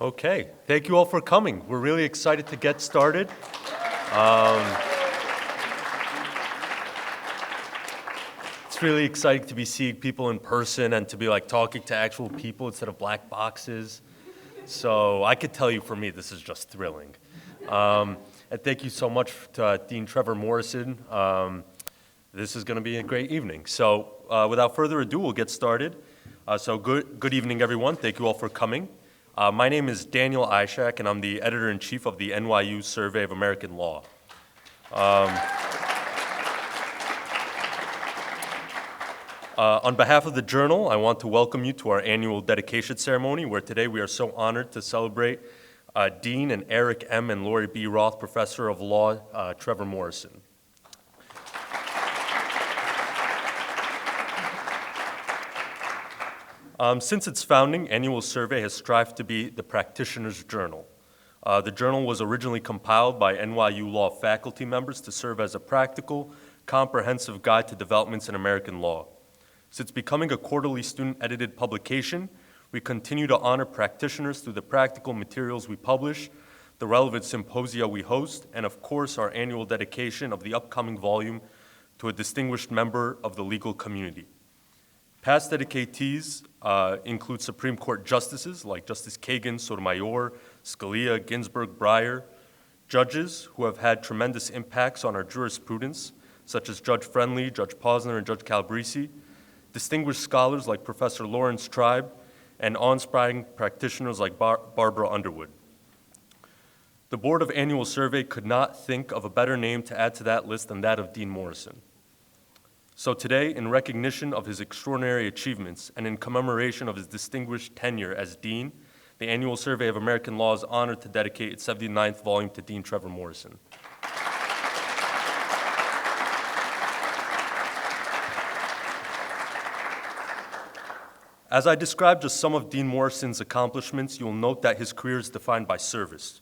Okay, thank you all for coming. We're really excited to get started. It's really exciting to be seeing people in person and to be talking to actual people instead of black boxes. So I could tell you, for me, this is just thrilling. And thank you so much to Dean Trevor Morrison. This is going to be a great evening. So without further ado, we'll get started. So good evening, everyone. Thank you all for coming. My name is Daniel Ishak, and I'm the editor-in-chief of the NYU Survey of American Law. On behalf of the Journal, I want to welcome you to our annual dedication ceremony, where today we are so honored to celebrate Dean and Eric M. and Laurie B. Roth Professor of Law, Trevor Morrison. Since its founding, Annual Survey has strived to be the practitioner's journal. The journal was originally compiled by NYU Law faculty members to serve as a practical, comprehensive guide to developments in American law. Since becoming a quarterly student-edited publication, we continue to honor practitioners through the practical materials we publish, the relevant symposia we host, and of course our annual dedication of the upcoming volume to a distinguished member of the legal community. Past dedicatees include Supreme Court justices like Justice Kagan, Sotomayor, Scalia, Ginsburg, Breyer, judges who have had tremendous impacts on our jurisprudence, such as Judge Friendly, Judge Posner, and Judge Calabresi, distinguished scholars like Professor Lawrence Tribe, and awe-inspiring practitioners like Barbara Underwood. The Board of Annual Survey could not think of a better name to add to that list than that of Dean Morrison. So today, in recognition of his extraordinary achievements and in commemoration of his distinguished tenure as Dean, the Annual Survey of American Law is honored to dedicate its 79th volume to Dean Trevor Morrison. As I describe just some of Dean Morrison's accomplishments, you'll note that his career is defined by service.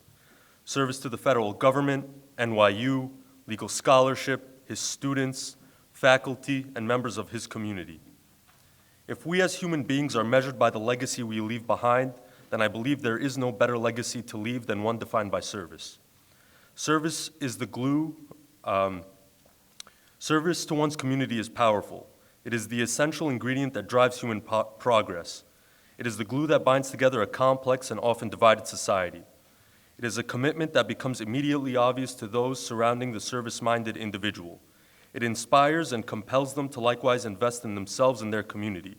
Service to the federal government, NYU, legal scholarship, his students, faculty, and members of his community. If we as human beings are measured by the legacy we leave behind, then I believe there is no better legacy to leave than one defined by service. Service is the glue. Service to one's community is powerful. It is the essential ingredient that drives human progress. It is the glue that binds together a complex and often divided society. It is a commitment that becomes immediately obvious to those surrounding the service-minded individual. It inspires and compels them to likewise invest in themselves and their community.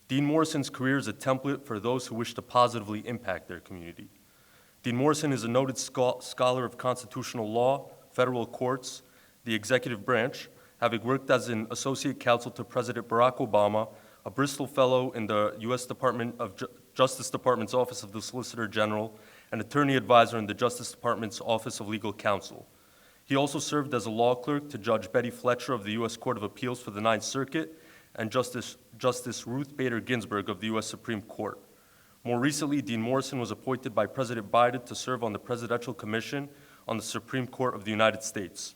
Dean Morrison's career is a template for those who wish to positively impact their community. Dean Morrison is a noted scholar of constitutional law, federal courts, the executive branch, having worked as an associate counsel to President Barack Obama, a Bristol Fellow in the U.S. Justice Department's Office of the Solicitor General, and attorney advisor in the Justice Department's Office of Legal Counsel. He also served as a law clerk to Judge Betty Fletcher of the U.S. Court of Appeals for the Ninth Circuit and Justice Ruth Bader Ginsburg of the U.S. Supreme Court. More recently, Dean Morrison was appointed by President Biden to serve on the Presidential Commission on the Supreme Court of the United States.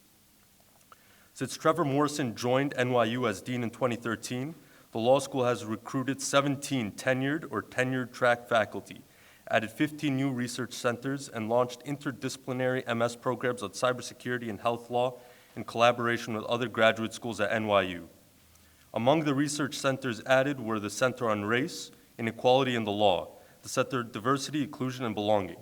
Since Trevor Morrison joined NYU as dean in 2013, the law school has recruited 17 tenured or tenured-track faculty, added 15 new research centers, and launched interdisciplinary MS programs on cybersecurity and health law in collaboration with other graduate schools at NYU. Among the research centers added were the Center on Race, Inequality and the Law, the Center on Diversity, Inclusion, and Belonging.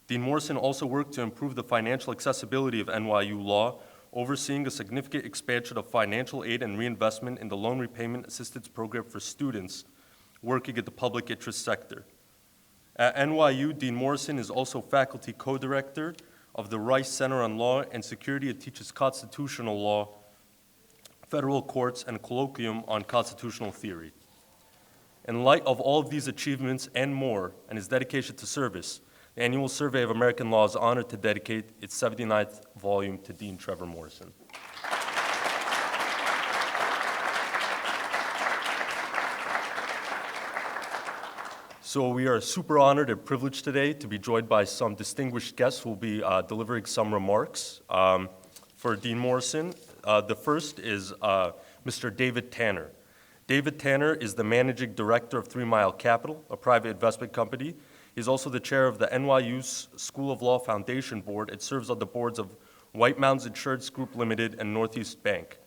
Dean Morrison also worked to improve the financial accessibility of NYU law, overseeing a significant expansion of financial aid and reinvestment in the loan repayment assistance program for students working in the public interest sector. At NYU, Dean Morrison is also faculty co-director of the Rice Center on Law and Security and teaches constitutional law, federal courts, and a colloquium on constitutional theory. In light of all of these achievements and more, and his dedication to service, the Annual Survey of American Law is honored to dedicate its 79th volume to Dean Trevor Morrison. So we are super honored and privileged today to be joined by some distinguished guests who will be delivering some remarks for Dean Morrison. The first is Mr. David Tanner. David Tanner is the managing director of 3 Mile Capital, a private investment company. He is also the chair of the NYU School of Law Foundation Board. It serves on the boards of White Mountains Insurance Group Limited and Northeast Bank.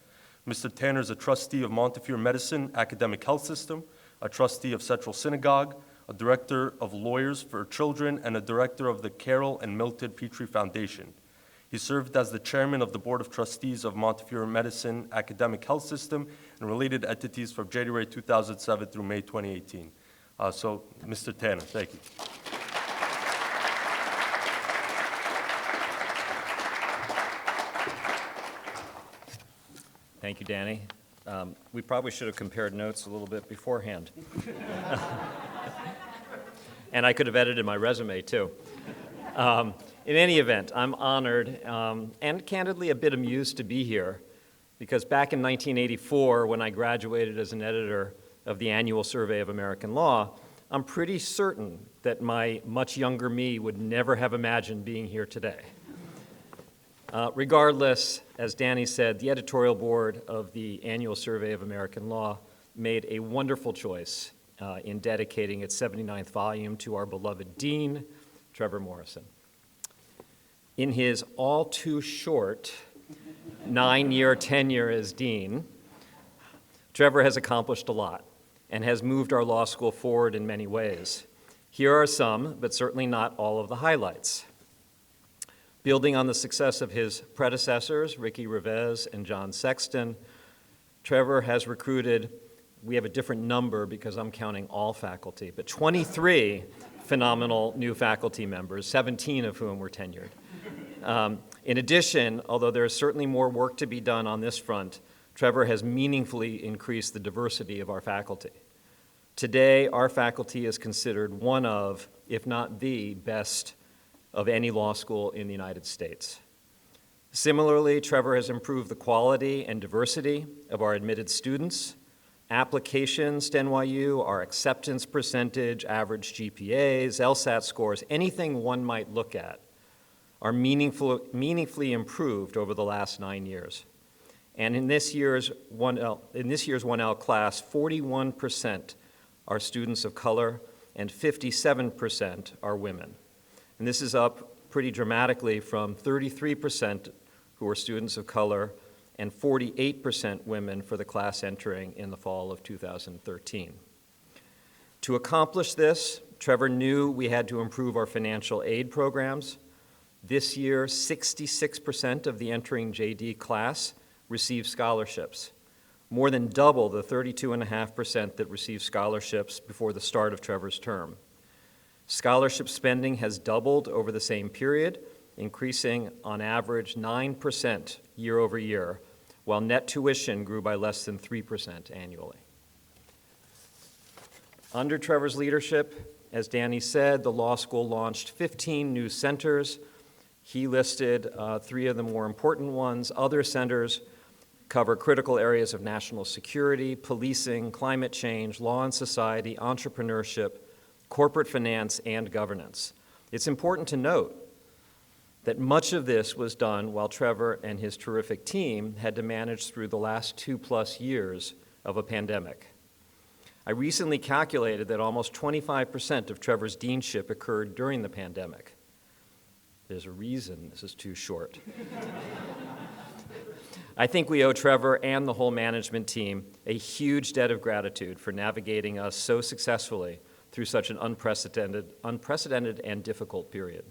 Mr. Tanner is a trustee of Montefiore Medicine Academic Health System, a trustee of Central Synagogue, a director of Lawyers for Children, and a director of the Carol and Milton Petrie Foundation. He served as the chairman of the Board of Trustees of Montefiore Medicine Academic Health System and related entities from January 2007 through May 2018. So, Mr. Tanner, thank you. Thank you, Danny. We probably should have compared notes a little bit beforehand. And I could have edited my resume, too. In any event, I'm honored and candidly a bit amused to be here because back in 1984, when I graduated as an editor of the Annual Survey of American Law, I'm pretty certain that my much younger me would never have imagined being here today. Regardless, as Danny said, the editorial board of the Annual Survey of American Law made a wonderful choice in dedicating its 79th volume to our beloved Dean, Trevor Morrison. In his all too short 9-year tenure as dean, Trevor has accomplished a lot and has moved our law school forward in many ways. Here are some, but certainly not all of the highlights. Building on the success of his predecessors, Ricky Revesz and John Sexton, Trevor has recruited, we have a different number because I'm counting all faculty, but 23 phenomenal new faculty members, 17 of whom were tenured. In addition, although there is certainly more work to be done on this front, Trevor has meaningfully increased the diversity of our faculty. Today, our faculty is considered one of, if not the best of any law school in the United States. Similarly, Trevor has improved the quality and diversity of our admitted students, applications to NYU, our acceptance percentage, average GPAs, LSAT scores, anything one might look at are meaningfully improved over the last 9 years. And in this year's 1L class, 41% are students of color and 57% are women. And this is up pretty dramatically from 33% who are students of color and 48% women for the class entering in the fall of 2013. To accomplish this, Trevor knew we had to improve our financial aid programs. This year, 66% of the entering JD class received scholarships, more than double the 32.5% that received scholarships before the start of Trevor's term. Scholarship spending has doubled over the same period, increasing on average 9% year over year, while net tuition grew by less than 3% annually. Under Trevor's leadership, as Danny said, the law school launched 15 new centers. He listed 3 of the more important ones. Other centers cover critical areas of national security, policing, climate change, law and society, entrepreneurship, corporate finance, and governance. It's important to note that much of this was done while Trevor and his terrific team had to manage through the last 2+ years of a pandemic. I recently calculated that almost 25% of Trevor's deanship occurred during the pandemic. There's a reason this is too short. I think we owe Trevor and the whole management team a huge debt of gratitude for navigating us so successfully through such an unprecedented and difficult period.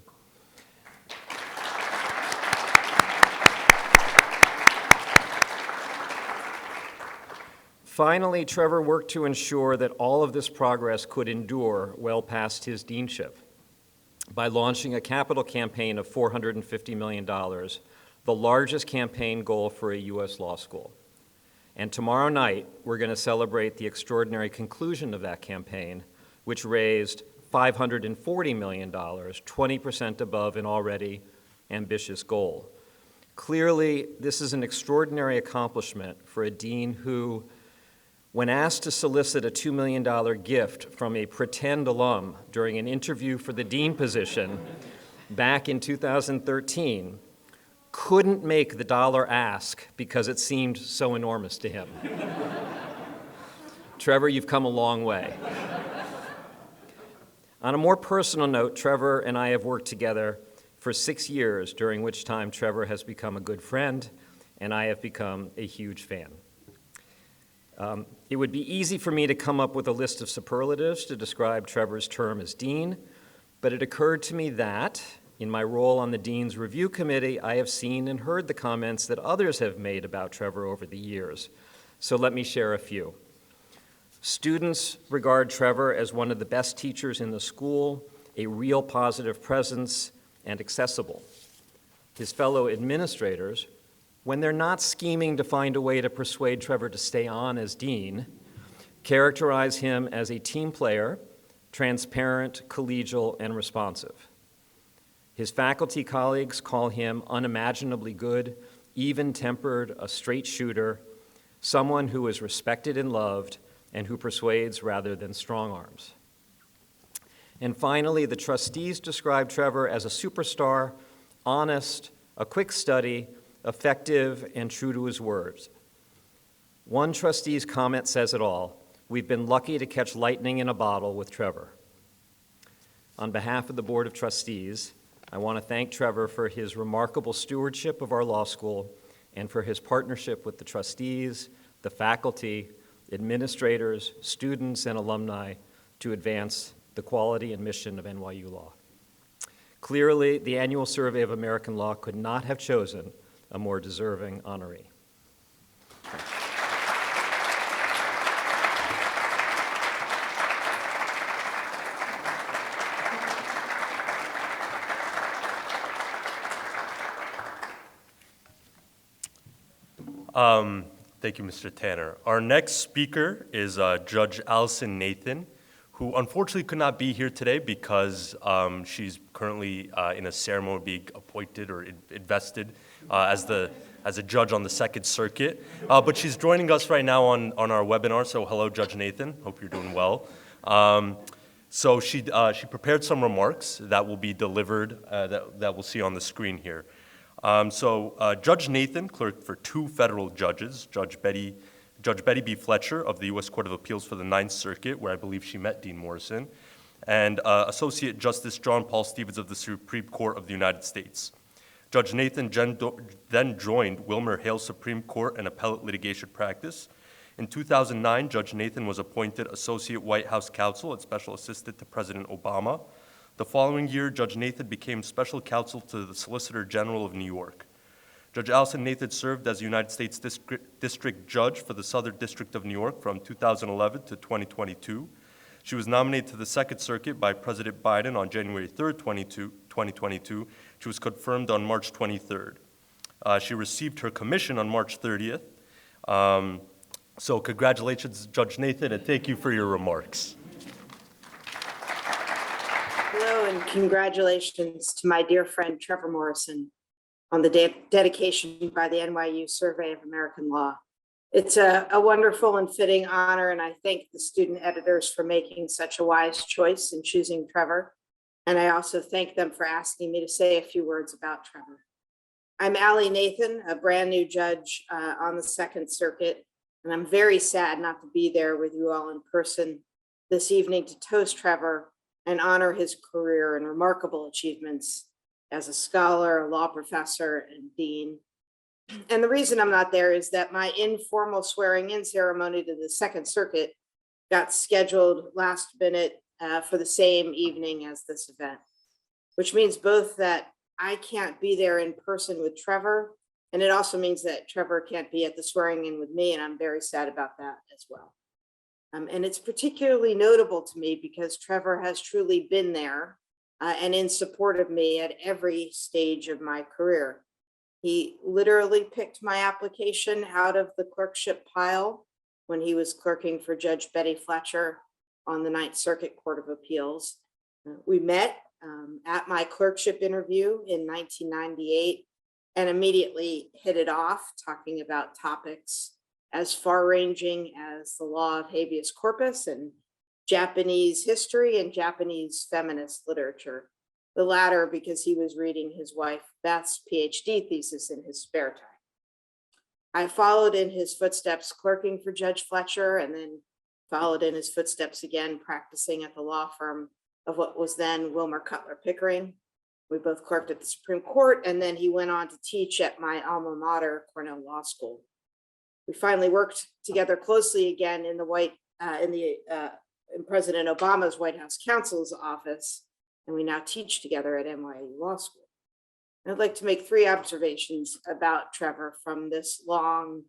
Finally, Trevor worked to ensure that all of this progress could endure well past his deanship by launching a capital campaign of $450 million, the largest campaign goal for a U.S. law school. And tomorrow night, we're going to celebrate the extraordinary conclusion of that campaign, which raised $540 million, 20% above an already ambitious goal. Clearly, this is an extraordinary accomplishment for a dean who, when asked to solicit a $2 million gift from a pretend alum during an interview for the dean position back in 2013, couldn't make the dollar ask because it seemed so enormous to him. Trevor, you've come a long way. On a more personal note, Trevor and I have worked together for 6 years, during which time Trevor has become a good friend and I have become a huge fan. It would be easy for me to come up with a list of superlatives to describe Trevor's term as dean, but it occurred to me that, in my role on the Dean's Review Committee, I have seen and heard the comments that others have made about Trevor over the years. So let me share a few. Students regard Trevor as one of the best teachers in the school, a real positive presence, and accessible. His fellow administrators, when they're not scheming to find a way to persuade Trevor to stay on as dean, characterize him as a team player, transparent, collegial, and responsive. His faculty colleagues call him unimaginably good, even-tempered, a straight shooter, someone who is respected and loved, and who persuades rather than strong arms. And finally, the trustees describe Trevor as a superstar, honest, a quick study, effective, and true to his words. One trustee's comment says it all: we've been lucky to catch lightning in a bottle with Trevor. On behalf of the Board of Trustees, I want to thank Trevor for his remarkable stewardship of our law school and for his partnership with the trustees, the faculty, administrators, students, and alumni to advance the quality and mission of NYU Law. Clearly, the Annual Survey of American Law could not have chosen a more deserving honoree. Thank you, Mr. Tanner. Our next speaker is Judge Alison Nathan, who unfortunately could not be here today because she's currently in a ceremony being appointed or invested as a judge on the Second Circuit. But she's joining us right now on our webinar, so hello, Judge Nathan. Hope you're doing well. So she prepared some remarks that will be delivered that we'll see on the screen here. Judge Nathan clerked for 2 federal judges, Judge Betty B. Fletcher of the U.S. Court of Appeals for the Ninth Circuit, where I believe she met Dean Morrison, and Associate Justice John Paul Stevens of the Supreme Court of the United States. Judge Nathan then joined Wilmer Hale Supreme Court and appellate litigation practice. In 2009, Judge Nathan was appointed Associate White House Counsel and Special Assistant to President Obama. The following year, Judge Nathan became Special Counsel to the Solicitor General of New York. Judge Alison Nathan served as United States District Judge for the Southern District of New York from 2011 to 2022. She was nominated to the Second Circuit by President Biden on January 3rd, 2022. She was confirmed on March 23rd. She received her commission on March 30th. So congratulations, Judge Nathan, and thank you for your remarks. Hello, and congratulations to my dear friend Trevor Morrison on the dedication by the NYU Survey of American Law. It's a wonderful and fitting honor, and I thank the student editors for making such a wise choice in choosing Trevor. And I also thank them for asking me to say a few words about Trevor. I'm Allie Nathan, a brand new judge on the Second Circuit, and I'm very sad not to be there with you all in person this evening to toast Trevor and honor his career and remarkable achievements as a scholar, a law professor, and dean. And the reason I'm not there is that my informal swearing-in ceremony to the Second Circuit got scheduled last minute for the same evening as this event, which means both that I can't be there in person with Trevor, and it also means that Trevor can't be at the swearing-in with me, and I'm very sad about that as well. And it's particularly notable to me because Trevor has truly been there and in support of me at every stage of my career. He literally picked my application out of the clerkship pile when he was clerking for Judge Betty Fletcher on the Ninth Circuit Court of Appeals. We met at my clerkship interview in 1998 and immediately hit it off, talking about topics as far-ranging as the law of habeas corpus and Japanese history and Japanese feminist literature, the latter because he was reading his wife Beth's PhD thesis in his spare time. I followed in his footsteps clerking for Judge Fletcher and then followed in his footsteps again practicing at the law firm of what was then Wilmer Cutler Pickering. We both clerked at the Supreme Court, and then he went on to teach at my alma mater, Cornell Law School. We finally worked together closely again in in President Obama's White House counsel's office, and we now teach together at NYU Law School. I'd like to make 3 observations about Trevor from this long,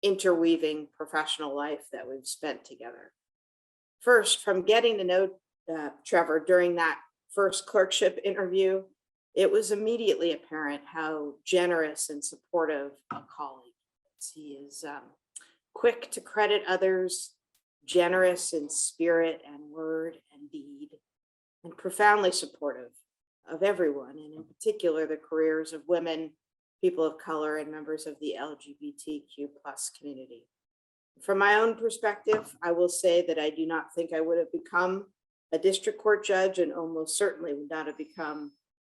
interweaving professional life that we've spent together. First, from getting to know Trevor during that first clerkship interview, it was immediately apparent how generous and supportive a colleague is. He is quick to credit others, generous in spirit and word and deed, and profoundly supportive of everyone, and in particular the careers of women, people of color, and members of the LGBTQ+ community. From my own perspective, I will say that I do not think I would have become a district court judge, and almost certainly would not have become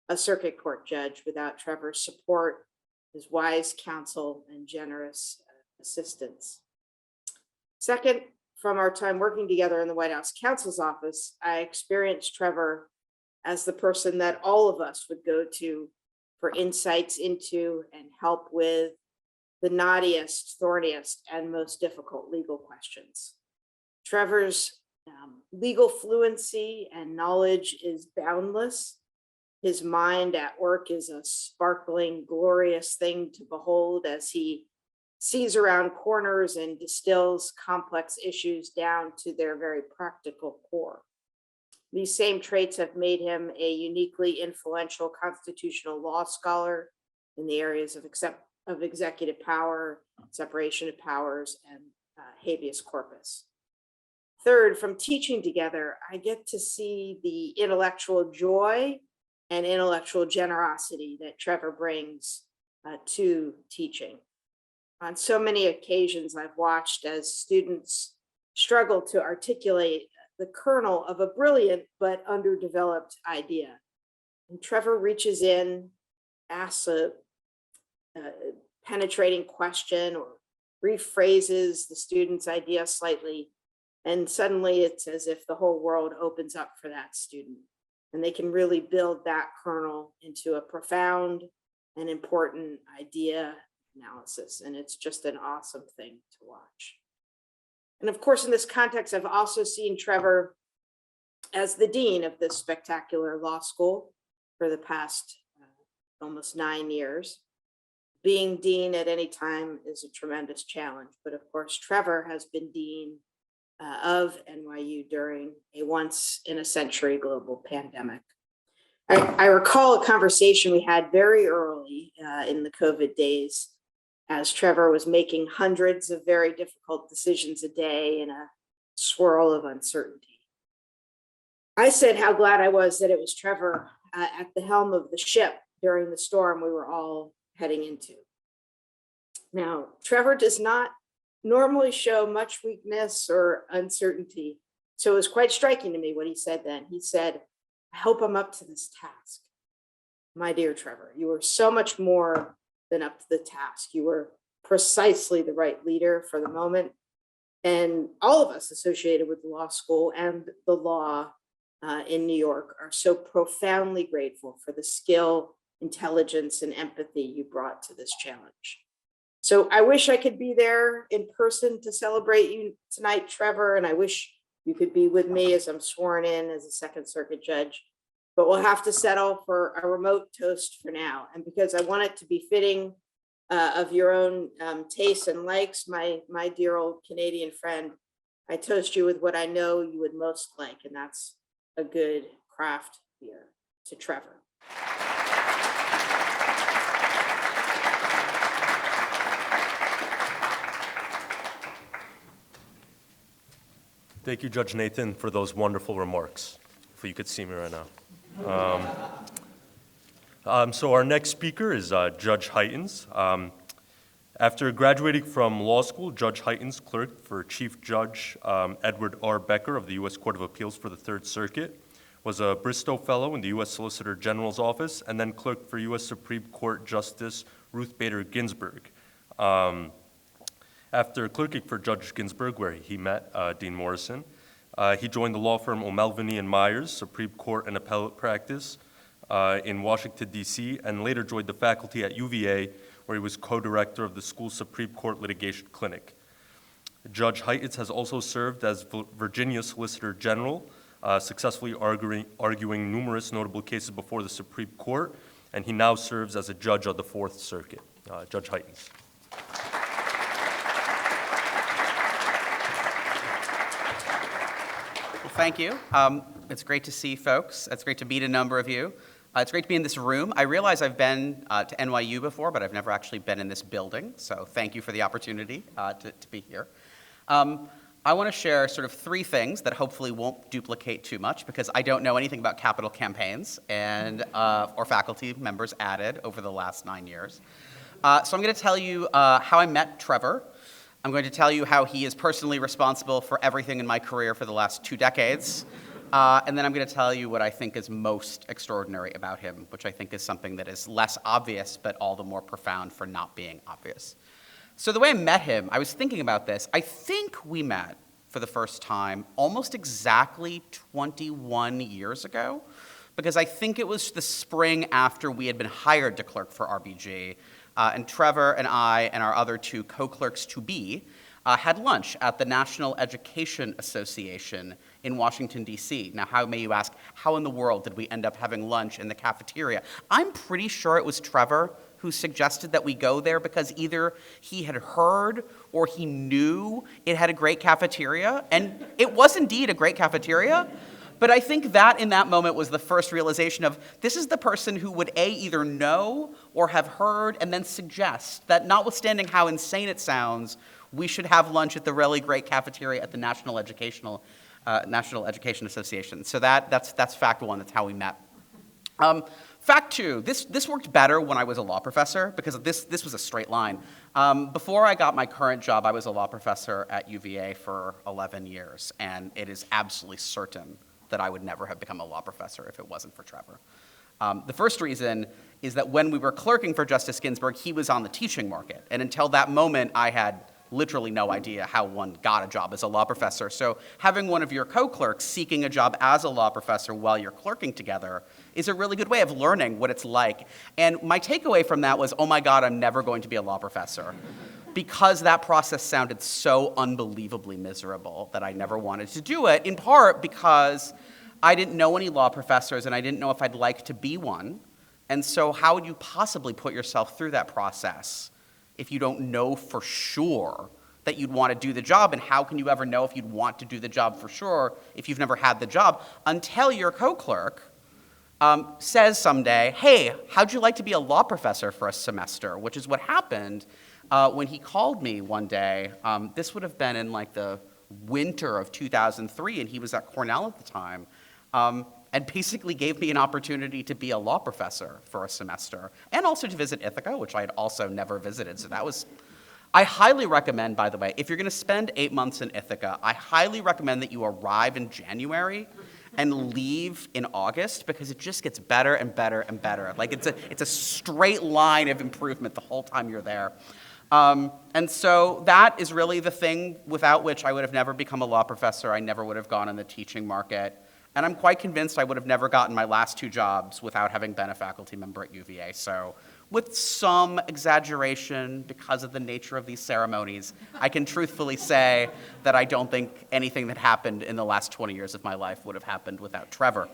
a circuit court judge without Trevor's support, his wise counsel, and generous assistance. Second, from our time working together in the White House counsel's office, I experienced Trevor as the person that all of us would go to for insights into and help with the knottiest, thorniest, and most difficult legal questions. Trevor's legal fluency and knowledge is boundless. His mind at work is a sparkling, glorious thing to behold as he sees around corners and distills complex issues down to their very practical core. These same traits have made him a uniquely influential constitutional law scholar in the areas of executive power, separation of powers, and habeas corpus. Third, from teaching together, I get to see the intellectual joy and intellectual generosity that Trevor brings to teaching. On so many occasions, I've watched as students struggle to articulate the kernel of a brilliant but underdeveloped idea. And Trevor reaches in, asks a penetrating question, or rephrases the student's idea slightly, and suddenly it's as if the whole world opens up for that student, and they can really build that kernel into a profound and important idea analysis, and it's just an awesome thing to watch. And of course, in this context, I've also seen Trevor as the dean of this spectacular law school for the past almost 9 years. Being dean at any time is a tremendous challenge, but of course, Trevor has been dean of NYU during a once-in-a-century global pandemic. I recall a conversation we had very early in the COVID days, as Trevor was making hundreds of very difficult decisions a day in a swirl of uncertainty. I said how glad I was that it was Trevor at the helm of the ship during the storm we were all heading into. Now, Trevor does not normally show much weakness or uncertainty, so it was quite striking to me what he said then. He said, "I hope I'm up to this task." My dear Trevor, you are so much more than up to the task. You were precisely the right leader for the moment. And all of us associated with the law school and the law in New York are so profoundly grateful for the skill, intelligence, and empathy you brought to this challenge. So I wish I could be there in person to celebrate you tonight, Trevor, and I wish you could be with me as I'm sworn in as a Second Circuit judge. But we'll have to settle for a remote toast for now. And because I want it to be fitting of your own tastes and likes, my dear old Canadian friend, I toast you with what I know you would most like, and that's a good craft beer. To Trevor. Thank you, Judge Nathan, for those wonderful remarks. If you could see me right now. So our next speaker is Judge Heytens. After graduating from law school, Judge Heytens clerked for Chief Judge Edward R. Becker of the U.S. Court of Appeals for the Third Circuit, was a Bristow Fellow in the U.S. Solicitor General's office, and then clerked for U.S. Supreme Court Justice Ruth Bader Ginsburg. After clerking for Judge Ginsburg, where he met Dean Morrison, He joined the law firm O'Melveny and Myers, Supreme Court and appellate practice in Washington, D.C., and later joined the faculty at UVA, where he was co-director of the school's Supreme Court Litigation Clinic. Judge Heytens has also served as Virginia Solicitor General, successfully arguing numerous notable cases before the Supreme Court, and he now serves as a judge of the Fourth Circuit. Judge Heytens. Well, thank you. It's great to see folks. It's great to meet a number of you. It's great to be in this room. I realize I've been to NYU before, but I've never actually been in this building, so thank you for the opportunity to be here. I want to share sort of three things that hopefully won't duplicate too much, because I don't know anything about capital campaigns and or faculty members added over the last 9 years. So I'm going to tell you how I met Trevor. I'm going to tell you how he is personally responsible for everything in my career for the last 2 decades. And then I'm going to tell you what I think is most extraordinary about him, which I think is something that is less obvious, but all the more profound for not being obvious. So the way I met him, I was thinking about this. I think we met for the first time almost exactly 21 years ago, because I think it was the spring after we had been hired to clerk for RBG, and Trevor and I and our other 2 co-clerks to be had lunch at the National Education Association in Washington, D.C. Now, how may you ask, how in the world did we end up having lunch in the cafeteria? I'm pretty sure it was Trevor who suggested that we go there because either he had heard or he knew it had a great cafeteria, and it was indeed a great cafeteria. But I think that in that moment was the first realization of this is the person who would A, either know or have heard and then suggest that notwithstanding how insane it sounds, we should have lunch at the really great cafeteria at the National Education Association. So that's fact one, that's how we met. Fact two, this worked better when I was a law professor because this was a straight line. Before I got my current job, I was a law professor at UVA for 11 years, and it is absolutely certain that I would never have become a law professor if it wasn't for Trevor. The first reason is that when we were clerking for Justice Ginsburg, he was on the teaching market, and until that moment, I had literally no idea how one got a job as a law professor. So having one of your co-clerks seeking a job as a law professor while you're clerking together is a really good way of learning what it's like. And my takeaway from that was, oh my God, I'm never going to be a law professor. Because that process sounded so unbelievably miserable that I never wanted to do it, in part because I didn't know any law professors and I didn't know if I'd like to be one. And so how would you possibly put yourself through that process if you don't know for sure that you'd want to do the job? And how can you ever know if you'd want to do the job for sure if you've never had the job? Until your co-clerk says someday, hey, how'd you like to be a law professor for a semester? Which is what happened when he called me one day. This would have been in like the winter of 2003, and he was at Cornell at the time. And basically gave me an opportunity to be a law professor for a semester, and also to visit Ithaca, which I had also never visited. So that was, I highly recommend, by the way, if you're gonna spend 8 months in Ithaca, I highly recommend that you arrive in January and leave in August, because it just gets better and better and better. Like it's a straight line of improvement the whole time you're there. And so that is really the thing without which I would have never become a law professor. I never would have gone in the teaching market. And I'm quite convinced I would have never gotten my last 2 jobs without having been a faculty member at UVA. So with some exaggeration because of the nature of these ceremonies, I can truthfully say that I don't think anything that happened in the last 20 years of my life would have happened without Trevor.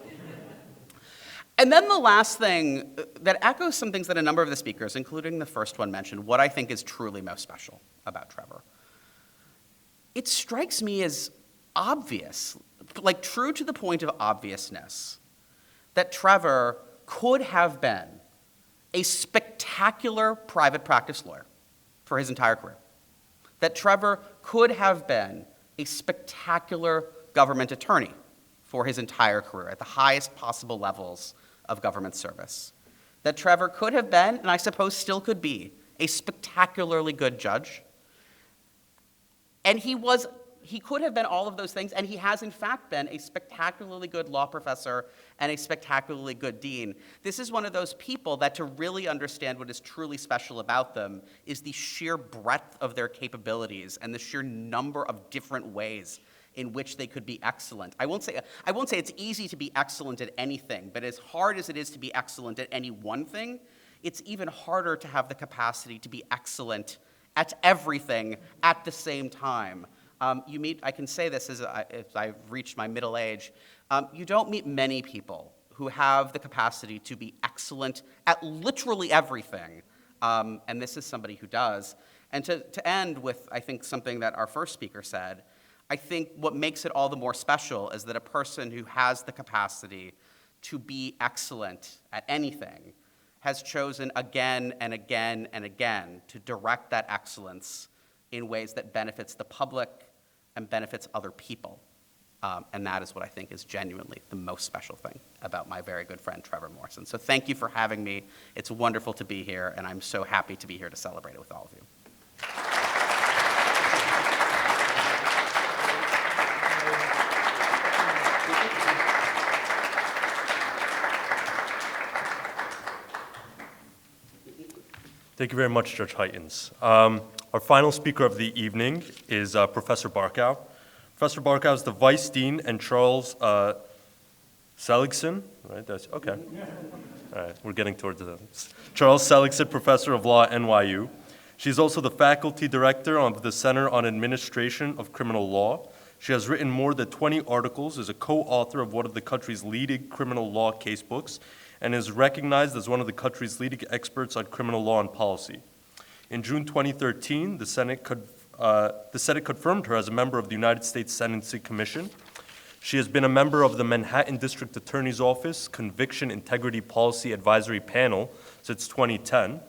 And then the last thing that echoes some things that a number of the speakers, including the first one, mentioned, what I think is truly most special about Trevor. It strikes me as obvious, like true to the point of obviousness, that Trevor could have been a spectacular private practice lawyer for his entire career. That Trevor could have been a spectacular government attorney for his entire career at the highest possible levels of government service. That Trevor could have been, and I suppose still could be, a spectacularly good judge. And he could have been all of those things, and he has in fact been a spectacularly good law professor and a spectacularly good dean. This is one of those people that to really understand what is truly special about them is the sheer breadth of their capabilities and the sheer number of different ways in which they could be excellent. I won't say it's easy to be excellent at anything, but as hard as it is to be excellent at any one thing, it's even harder to have the capacity to be excellent at everything at the same time. I can say this as I've reached my middle age, you don't meet many people who have the capacity to be excellent at literally everything, and this is somebody who does. And to end with, I think, something that our first speaker said, I think what makes it all the more special is that a person who has the capacity to be excellent at anything has chosen again and again and again to direct that excellence in ways that benefits the public and benefits other people. And that is what I think is genuinely the most special thing about my very good friend, Trevor Morrison. So thank you for having me. It's wonderful to be here, and I'm so happy to be here to celebrate it with all of you. Thank you very much, Judge Heytens. Our final speaker of the evening is Professor Barkow. Professor Barkow is the Vice Dean, and Charles Seligson, right? That's okay. All right, we're getting towards the Charles Seligson Professor of Law at NYU. She's also the Faculty Director of the Center on Administration of Criminal Law. She has written more than 20 articles, is a co-author of one of the country's leading criminal law casebooks, and is recognized as one of the country's leading experts on criminal law and policy. In June 2013, the Senate confirmed her as a member of the United States Sentencing Commission. She has been a member of the Manhattan District Attorney's Office Conviction Integrity Policy Advisory Panel since 2010.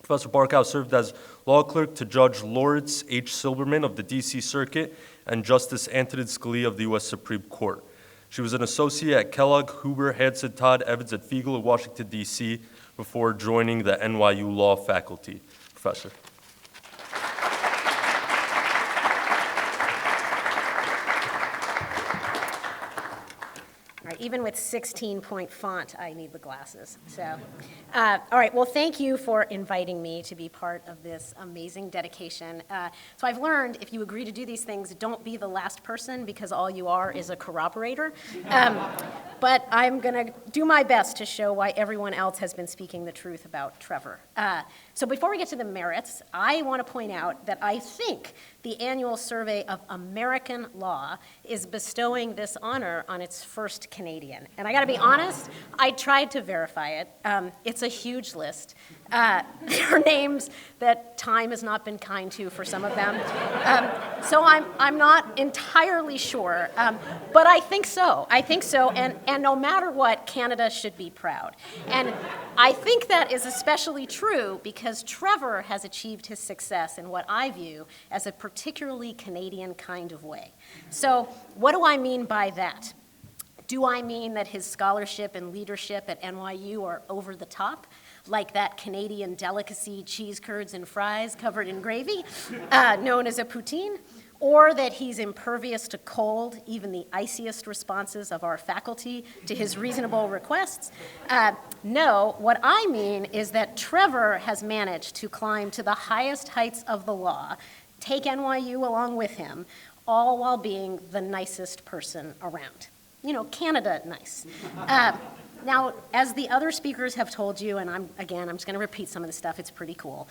Professor Barkow served as law clerk to Judge Lawrence H. Silberman of the D.C. Circuit and Justice Antonin Scalia of the U.S. Supreme Court. She was an associate at Kellogg, Huber, Hanson, Todd, Evans, and Fiegel in Washington, D.C. before joining the NYU Law faculty. Professor. All right, even with 16-point font, I need the glasses. So, all right, well, thank you for inviting me to be part of this amazing dedication. So I've learned if you agree to do these things, don't be the last person because all you are is a corroborator. But I'm going to do my best to show why everyone else has been speaking the truth about Trevor. So before we get to the merits, I want to point out that I think the annual survey of American law is bestowing this honor on its first Canadian. And I got to be honest, I tried to verify it. It's a huge list. There are names that time has not been kind to for some of them. So I'm not entirely sure, but I think so. I think so, and no matter what, Canada should be proud. And I think that is especially true because Trevor has achieved his success in what I view as a particularly Canadian kind of way. So what do I mean by that? Do I mean that his scholarship and leadership at NYU are over the top, like that Canadian delicacy, cheese curds and fries covered in gravy, known as a poutine? Or that he's impervious to cold, even the iciest responses of our faculty to his reasonable requests? No, what I mean is that Trevor has managed to climb to the highest heights of the law, take NYU along with him, all while being the nicest person around. You know, Canada nice. Now, as the other speakers have told you, and I'm just going to repeat some of the stuff, it's pretty cool.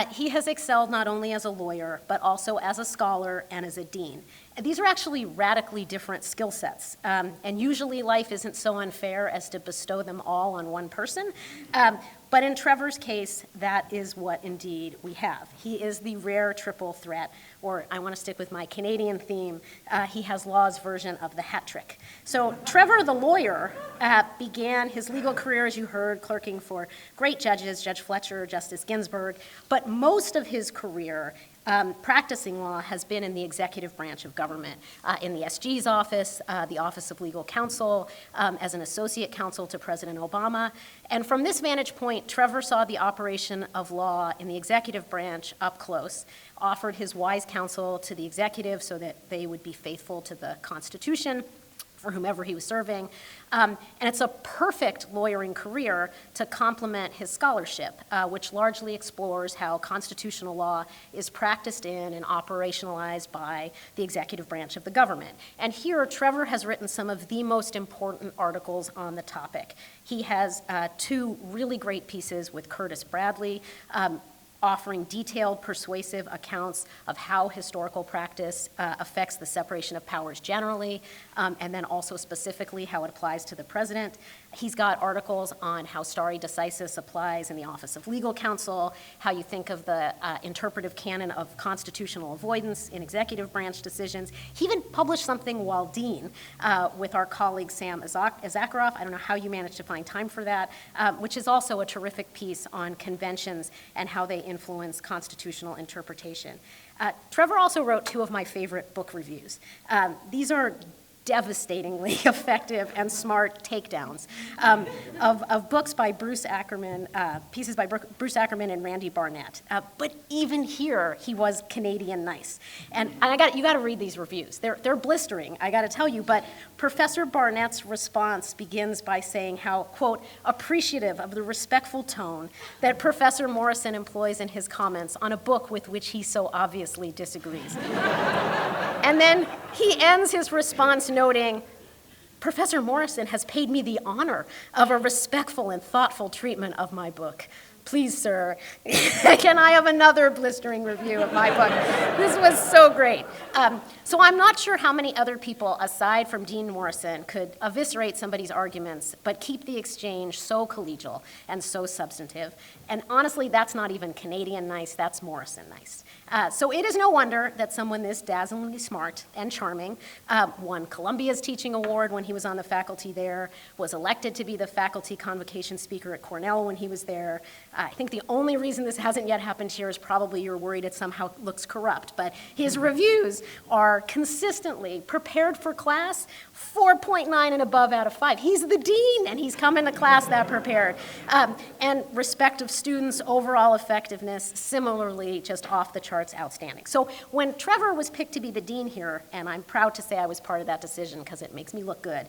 He has excelled not only as a lawyer, but also as a scholar and as a dean. And these are actually radically different skill sets. And usually life isn't so unfair as to bestow them all on one person. But in Trevor's case, that is what indeed we have. He is the rare triple threat, or I want to stick with my Canadian theme, he has law's version of the hat trick. So Trevor, the lawyer, began his legal career, as you heard, clerking for great judges, Judge Fletcher, Justice Ginsburg, but most of his career practicing law has been in the executive branch of government, in the SG's office, the Office of Legal Counsel, as an associate counsel to President Obama. And from this vantage point, Trevor saw the operation of law in the executive branch up close, offered his wise counsel to the executive so that they would be faithful to the Constitution, for whomever he was serving. And it's a perfect lawyering career to complement his scholarship, which largely explores how constitutional law is practiced in and operationalized by the executive branch of the government. And here, Trevor has written some of the most important articles on the topic. He has two really great pieces with Curtis Bradley, offering detailed, persuasive accounts of how historical practice affects the separation of powers generally, and then also specifically how it applies to the president. He's got articles on how stare decisis applies in the Office of Legal Counsel, how you think of the interpretive canon of constitutional avoidance in executive branch decisions. He even published something while dean with our colleague Sam Issacharoff. I don't know how you managed to find time for that, which is also a terrific piece on conventions and how they influence constitutional interpretation. Trevor also wrote two of my favorite book reviews. These are devastatingly effective and smart takedowns of books by Bruce Ackerman, pieces by Bruce Ackerman and Randy Barnett. But even here, he was Canadian nice. And you got to read these reviews. They're blistering, I got to tell you. But Professor Barnett's response begins by saying how, quote, appreciative of the respectful tone that Professor Morrison employs in his comments on a book with which he so obviously disagrees. And then he ends his response noting, Professor Morrison has paid me the honor of a respectful and thoughtful treatment of my book. Please, sir, can I have another blistering review of my book? This was so great. So I'm not sure how many other people, aside from Dean Morrison, could eviscerate somebody's arguments, but keep the exchange so collegial and so substantive. And honestly, that's not even Canadian nice, that's Morrison nice. So it is no wonder that someone this dazzlingly smart and charming won Columbia's teaching award when he was on the faculty there, was elected to be the faculty convocation speaker at Cornell when he was there. I think the only reason this hasn't yet happened here is probably you're worried it somehow looks corrupt, but his reviews are consistently prepared for class, 4.9 and above out of 5. He's the dean, and he's come into class that prepared. And respect of students, overall effectiveness, similarly just off the charts outstanding. So when Trevor was picked to be the dean here, and I'm proud to say I was part of that decision because it makes me look good,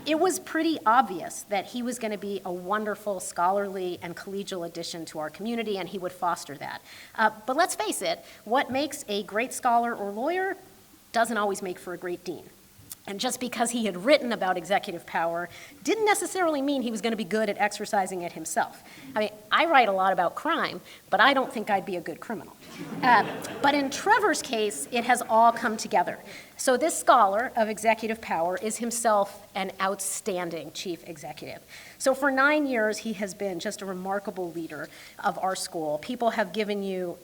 it was pretty obvious that he was going to be a wonderful scholarly and collegial addition to our community, and he would foster that. But let's face it, what makes a great scholar or lawyer doesn't always make for a great dean. And just because he had written about executive power didn't necessarily mean he was going to be good at exercising it himself. I mean, I write a lot about crime, but I don't think I'd be a good criminal. But in Trevor's case, it has all come together. So this scholar of executive power is himself an outstanding chief executive. So for 9 years, he has been just a remarkable leader of our school. People have given you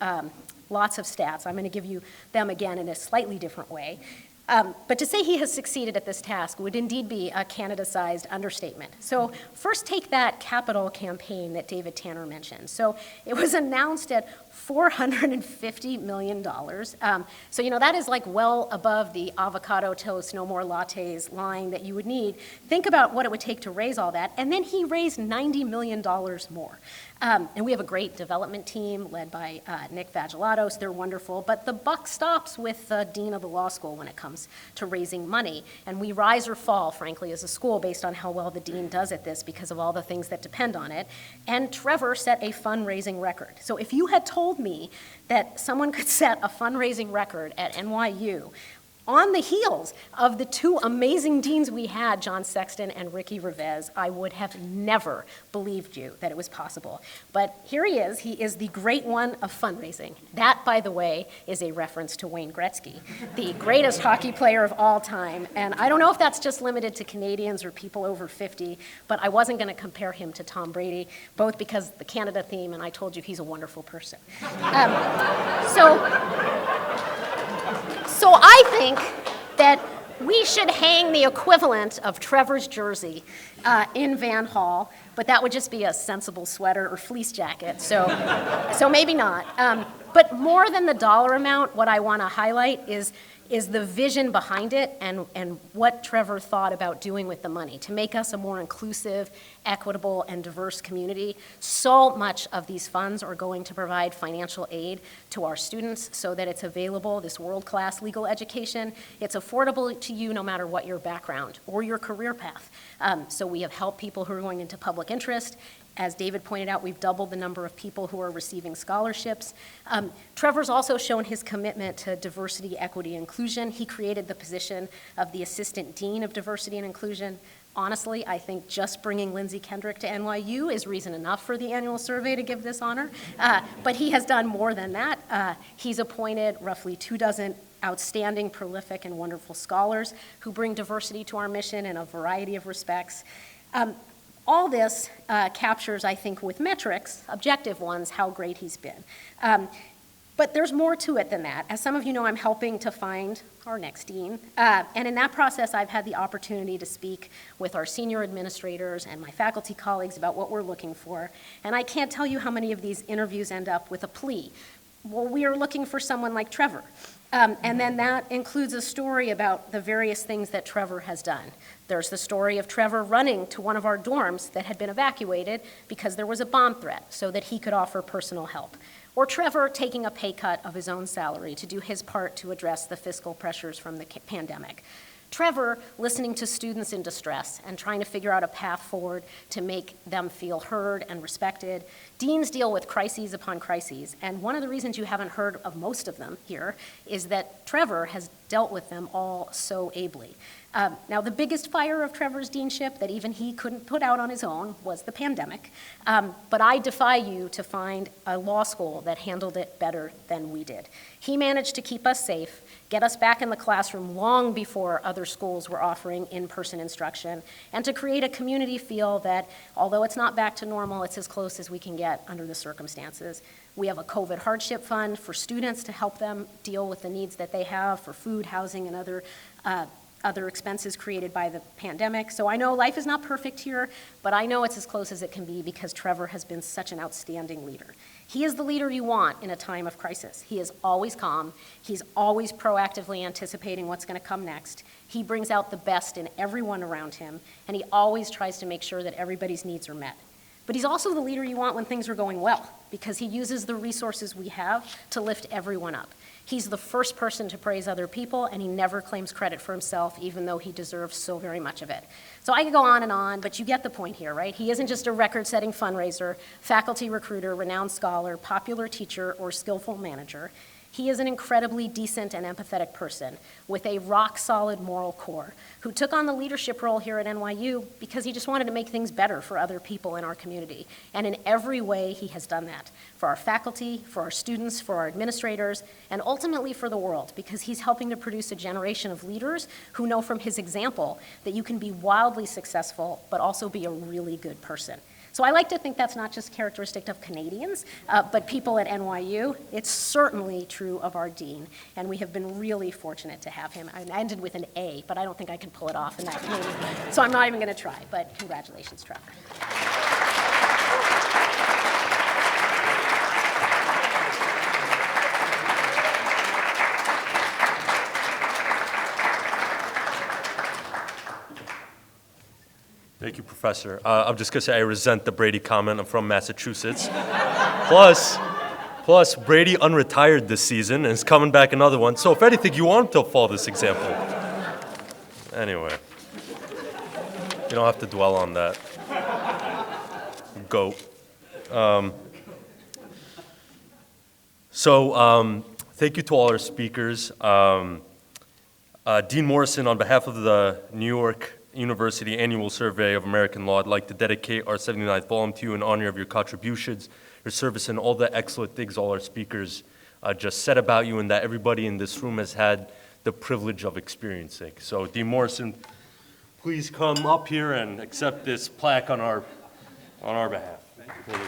lots of stats. I'm going to give you them again in a slightly different way. But to say he has succeeded at this task would indeed be a Canada-sized understatement. So first take that capital campaign that David Tanner mentioned. So it was announced at $450 million. So, that is like well above the avocado toast, no more lattes line that you would need. Think about what it would take to raise all that. And then he raised $90 million more. And we have a great development team led by Nick Vagilatos. They're wonderful. But the buck stops with the dean of the law school when it comes to raising money. And we rise or fall, frankly, as a school based on how well the dean does at this because of all the things that depend on it. And Trevor set a fundraising record. So if you had told me that someone could set a fundraising record at NYU on the heels of the two amazing deans we had, John Sexton and Ricky Revesz, I would have never believed you that it was possible. But here he is. He is the great one of fundraising. That, by the way, is a reference to Wayne Gretzky, the greatest hockey player of all time. And I don't know if that's just limited to Canadians or people over 50, but I wasn't going to compare him to Tom Brady, both because the Canada theme, and I told you he's a wonderful person. So I think that we should hang the equivalent of Trevor's jersey in Van Hall, but that would just be a sensible sweater or fleece jacket, so maybe not. But more than the dollar amount, what I want to highlight is is the vision behind it and what Trevor thought about doing with the money to make us a more inclusive, equitable, and diverse community. So much of these funds are going to provide financial aid to our students so that it's available, this world-class legal education. It's affordable to you no matter what your background or your career path. So we have helped people who are going into public interest. As David pointed out, we've doubled the number of people who are receiving scholarships. Trevor's also shown his commitment to diversity, equity, and inclusion. He created the position of the Assistant Dean of Diversity and Inclusion. Honestly, I think just bringing Lindsay Kendrick to NYU is reason enough for the annual survey to give this honor. But he has done more than that. He's appointed roughly 24 outstanding, prolific, and wonderful scholars who bring diversity to our mission in a variety of respects. All this captures, I think, with metrics, objective ones, how great he's been. But there's more to it than that. As some of you know, I'm helping to find our next dean. And in that process, I've had the opportunity to speak with our senior administrators and my faculty colleagues about what we're looking for. And I can't tell you how many of these interviews end up with a plea. Well, we are looking for someone like Trevor. And then that includes a story about the various things that Trevor has done. There's the story of Trevor running to one of our dorms that had been evacuated because there was a bomb threat so that he could offer personal help. Or Trevor taking a pay cut of his own salary to do his part to address the fiscal pressures from the pandemic. Trevor listening to students in distress and trying to figure out a path forward to make them feel heard and respected. Deans deal with crises upon crises, and one of the reasons you haven't heard of most of them here is that Trevor has dealt with them all so ably. Now, the biggest fire of Trevor's deanship that even he couldn't put out on his own was the pandemic. But I defy you to find a law school that handled it better than we did. He managed to keep us safe, get us back in the classroom long before other schools were offering in-person instruction, and to create a community feel that, although it's not back to normal, it's as close as we can get under the circumstances. We have a COVID hardship fund for students to help them deal with the needs that they have for food, housing, and other expenses created by the pandemic. So I know life is not perfect here, but I know it's as close as it can be because Trevor has been such an outstanding leader. He is the leader you want in a time of crisis. He is always calm. He's always proactively anticipating what's going to come next. He brings out the best in everyone around him, and he always tries to make sure that everybody's needs are met. But he's also the leader you want when things are going well, because he uses the resources we have to lift everyone up. He's the first person to praise other people, and he never claims credit for himself, even though he deserves so very much of it. So I could go on, but you get the point here, right? He isn't just a record-setting fundraiser, faculty recruiter, renowned scholar, popular teacher, or skillful manager. He is an incredibly decent and empathetic person with a rock-solid moral core who took on the leadership role here at NYU because he just wanted to make things better for other people in our community. And in every way, he has done that for our faculty, for our students, for our administrators, and ultimately for the world, because he's helping to produce a generation of leaders who know from his example that you can be wildly successful but also be a really good person. So I like to think that's not just characteristic of Canadians, but people at NYU. It's certainly true of our dean, and we have been really fortunate to have him. I ended with an A, but I don't think I can pull it off in that name, so I'm not even going to try, but congratulations, Trevor. Thank you, Professor. I'm just going to say I resent the Brady comment. I'm from Massachusetts. Plus, Brady unretired this season and is coming back another one. So if anything, you want him to follow this example. Anyway, you don't have to dwell on that. Goat. Thank you to all our speakers. Dean Morrison, on behalf of the New York University Annual Survey of American Law, I'd like to dedicate our 79th volume to you in honor of your contributions, your service, and all the excellent things all our speakers just said about you and that everybody in this room has had the privilege of experiencing. So, Dean Morrison, please come up here and accept this plaque on our behalf. Thank you. Let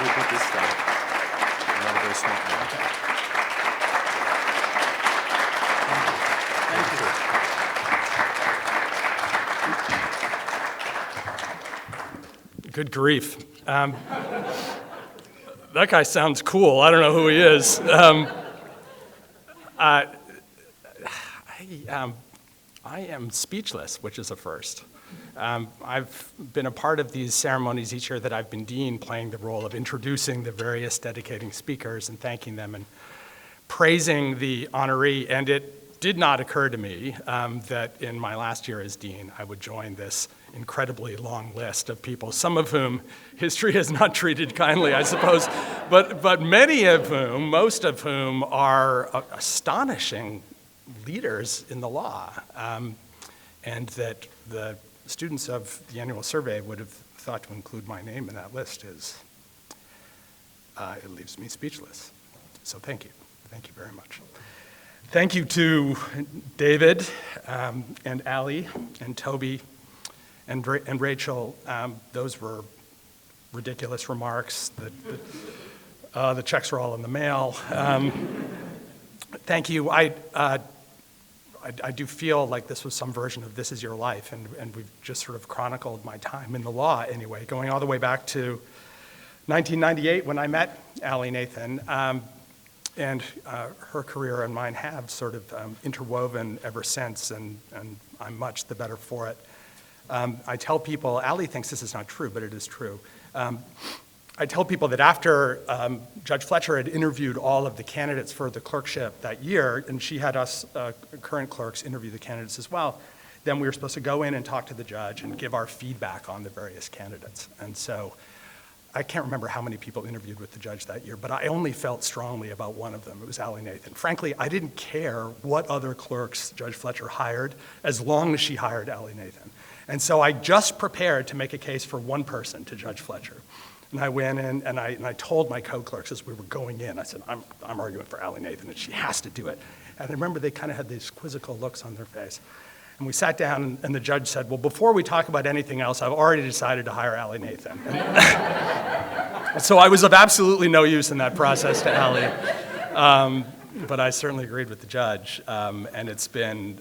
me put this down. I'm not a very smart man. Okay. Good grief. that guy sounds cool. I don't know who he is. I am speechless, which is a first. I've been a part of these ceremonies each year that I've been dean, playing the role of introducing the various dedicating speakers and thanking them and praising the honoree. And it did not occur to me that in my last year as dean, I would join this incredibly long list of people, some of whom history has not treated kindly, I suppose, but many of whom, most of whom, are astonishing leaders in the law, and that the students of the annual survey would have thought to include my name in that list is, it leaves me speechless. So thank you. Thank you very much. Thank you to David and Allie and Toby and Rachel. Those were ridiculous remarks. The checks were all in the mail. Thank you. I do feel like this was some version of This Is Your Life, and we've just sort of chronicled my time in the law anyway, going all the way back to 1998 when I met Allie Nathan, and her career and mine have sort of interwoven ever since, and I'm much the better for it. I tell people, Allie thinks this is not true, but it is true. I tell people that after Judge Fletcher had interviewed all of the candidates for the clerkship that year, and she had us current clerks interview the candidates as well, then we were supposed to go in and talk to the judge and give our feedback on the various candidates. And so I can't remember how many people interviewed with the judge that year, but I only felt strongly about one of them. It was Allie Nathan. Frankly, I didn't care what other clerks Judge Fletcher hired as long as she hired Allie Nathan. And so I just prepared to make a case for one person to Judge Fletcher. And I went in and I told my co-clerks as we were going in, I said, I'm arguing for Allie Nathan and she has to do it. And I remember they kind of had these quizzical looks on their face. And we sat down and the judge said, well, before we talk about anything else, I've already decided to hire Allie Nathan. So I was of absolutely no use in that process to Allie. But I certainly agreed with the judge. And it's been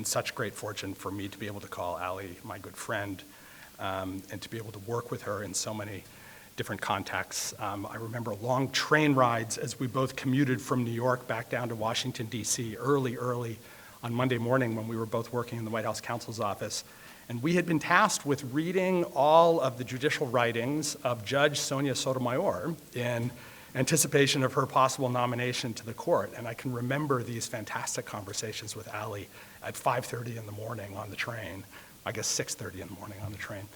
such great fortune for me to be able to call Allie my good friend. And to be able to work with her in so many different contexts. I remember long train rides as we both commuted from New York back down to Washington, D.C. early on Monday morning when we were both working in the White House counsel's office. And we had been tasked with reading all of the judicial writings of Judge Sonia Sotomayor in anticipation of her possible nomination to the court. And I can remember these fantastic conversations with Allie at 5:30 in the morning on the train. I guess 6:30 in the morning on the train,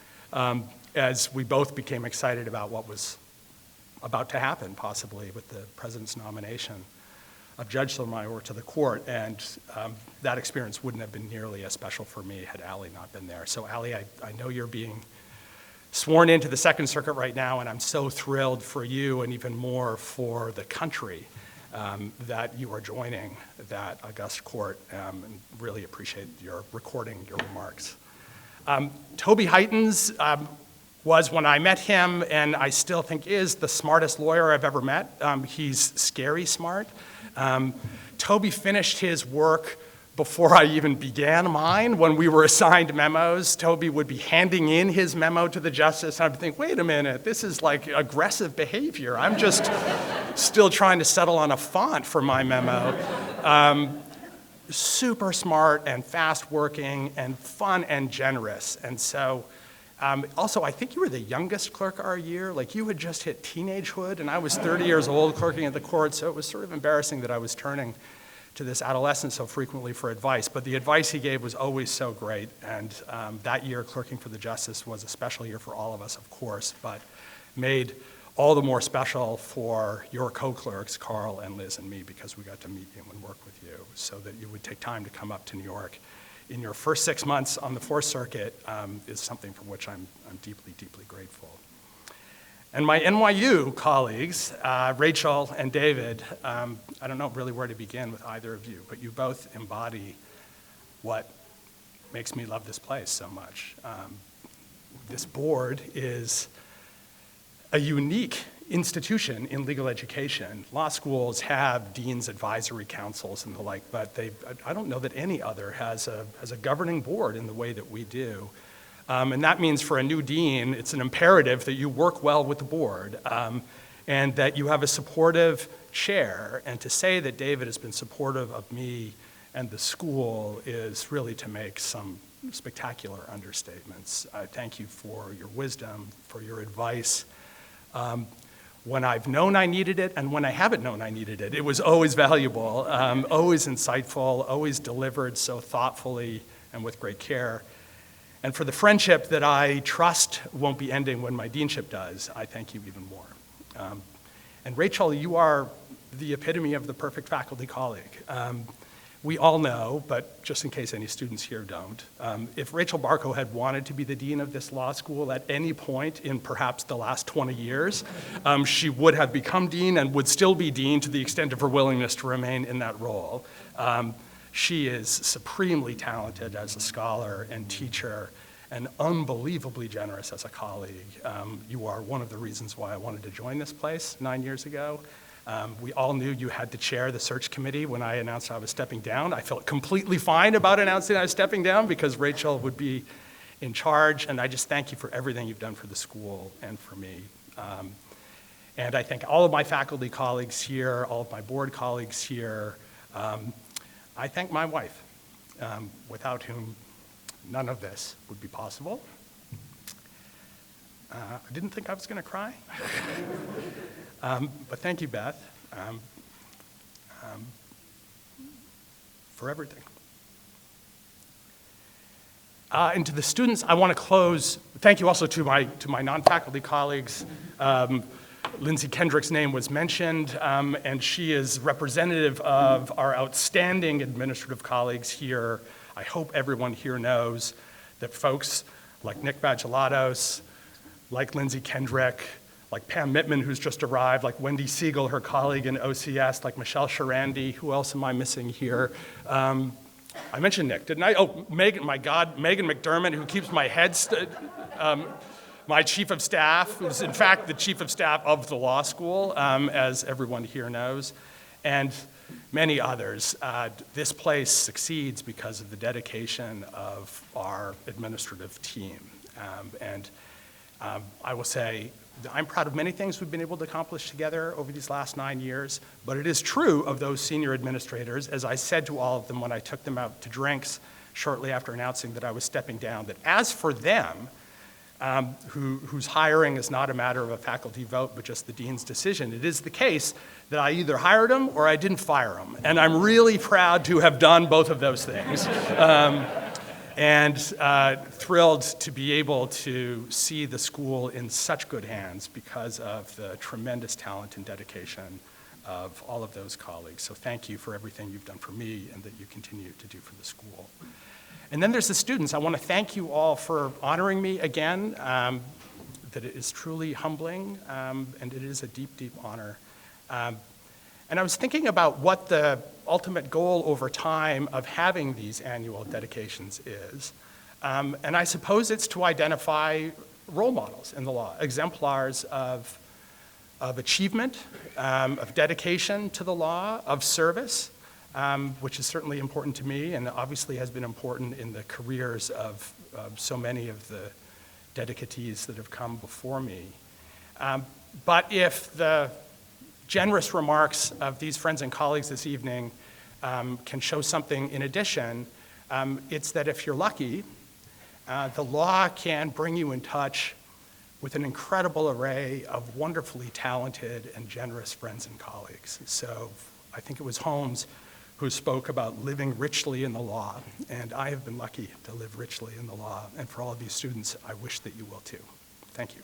as we both became excited about what was about to happen, possibly with the president's nomination of Judge Sotomayor to the court. And that experience wouldn't have been nearly as special for me had Allie not been there. So Allie, I know you're being sworn into the Second Circuit right now, and I'm so thrilled for you and even more for the country that you are joining that august court, and really appreciate your recording your remarks. Toby Heytens was, when I met him, and I still think is, the smartest lawyer I've ever met. He's scary smart. Toby finished his work before I even began mine. When we were assigned memos, Toby would be handing in his memo to the justice, and I'd think, wait a minute, this is like aggressive behavior. I'm just still trying to settle on a font for my memo. Super smart and fast working and fun and generous. And so, also, I think you were the youngest clerk our year. Like, you had just hit teenagehood, and I was 30 years old clerking at the court, so it was sort of embarrassing that I was turning to this adolescent so frequently for advice. But the advice he gave was always so great, and that year clerking for the justice was a special year for all of us, of course, but made all the more special for your co-clerks, Carl and Liz and me, because we got to meet you and work with you, so that you would take time to come up to New York in your first 6 months on the Fourth Circuit is something for which I'm deeply, deeply grateful. And my NYU colleagues, Rachel and David, I don't know really where to begin with either of you, but you both embody what makes me love this place so much. This board is a unique institution in legal education. Law schools have dean's advisory councils and the like, but I don't know that any other has a governing board in the way that we do. And that means for a new dean, it's an imperative that you work well with the board. and that you have a supportive chair. And to say that David has been supportive of me and the school is really to make some spectacular understatements. I thank you for your wisdom, for your advice. When I've known I needed it and when I haven't known I needed it, it was always valuable, always insightful, always delivered so thoughtfully and with great care. And for the friendship that I trust won't be ending when my deanship does, I thank you even more. And Rachel, you are the epitome of the perfect faculty colleague. We all know, but just in case any students here don't, if Rachel Barkow had wanted to be the dean of this law school at any point in perhaps the last 20 years, she would have become dean and would still be dean to the extent of her willingness to remain in that role. She is supremely talented as a scholar and teacher and unbelievably generous as a colleague. You are one of the reasons why I wanted to join this place 9 years ago. We all knew you had to chair the search committee when I announced I was stepping down. I felt completely fine about announcing I was stepping down because Rachel would be in charge, and I just thank you for everything you've done for the school and for me. And I thank all of my faculty colleagues here, all of my board colleagues here. I thank my wife, without whom none of this would be possible. I didn't think I was going to cry. But thank you, Beth, for everything. And to the students, I want to close. Thank you also to my non-faculty colleagues. Lindsay Kendrick's name was mentioned, and she is representative of our outstanding administrative colleagues here. I hope everyone here knows that folks like Nick Badgelatos, like Lindsay Kendrick, like Pam Mittman, who's just arrived, like Wendy Siegel, her colleague in OCS, like Michelle Sharandi. Who else am I missing here? I mentioned Nick, didn't I? Oh, Megan, my God, Megan McDermott, who keeps my head, my chief of staff, who's in fact the chief of staff of the law school, as everyone here knows, and many others. This place succeeds because of the dedication of our administrative team. I will say, I'm proud of many things we've been able to accomplish together over these last 9 years, but it is true of those senior administrators, as I said to all of them when I took them out to drinks shortly after announcing that I was stepping down, that as for them, whose hiring is not a matter of a faculty vote, but just the dean's decision, it is the case that I either hired them or I didn't fire them. And I'm really proud to have done both of those things. And thrilled to be able to see the school in such good hands because of the tremendous talent and dedication of all of those colleagues. So thank you for everything you've done for me and that you continue to do for the school. And then there's the students. I want to thank you all for honoring me again, that it is truly humbling, and it is a deep, deep honor. And I was thinking about what the ultimate goal over time of having these annual dedications is. And I suppose it's to identify role models in the law, exemplars of achievement, of dedication to the law, of service, which is certainly important to me and obviously has been important in the careers of so many of the dedicatees that have come before me. But if the generous remarks of these friends and colleagues this evening can show something in addition, it's that if you're lucky, the law can bring you in touch with an incredible array of wonderfully talented and generous friends and colleagues. So I think it was Holmes who spoke about living richly in the law, and I have been lucky to live richly in the law. And for all of you students, I wish that you will too. Thank you.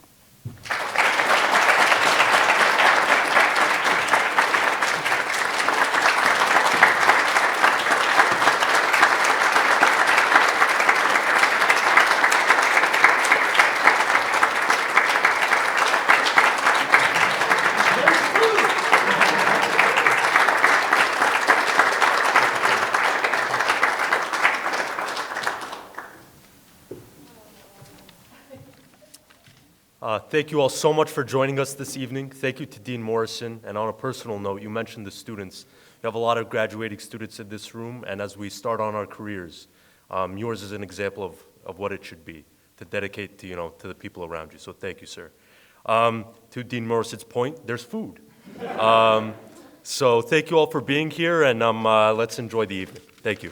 Thank you all so much for joining us this evening. Thank you to Dean Morrison. And on a personal note, you mentioned the students. You have a lot of graduating students in this room, and as we start on our careers, yours is an example of what it should be, to dedicate to, to the people around you. So thank you, sir. To Dean Morrison's point, there's food. So thank you all for being here, and let's enjoy the evening. Thank you.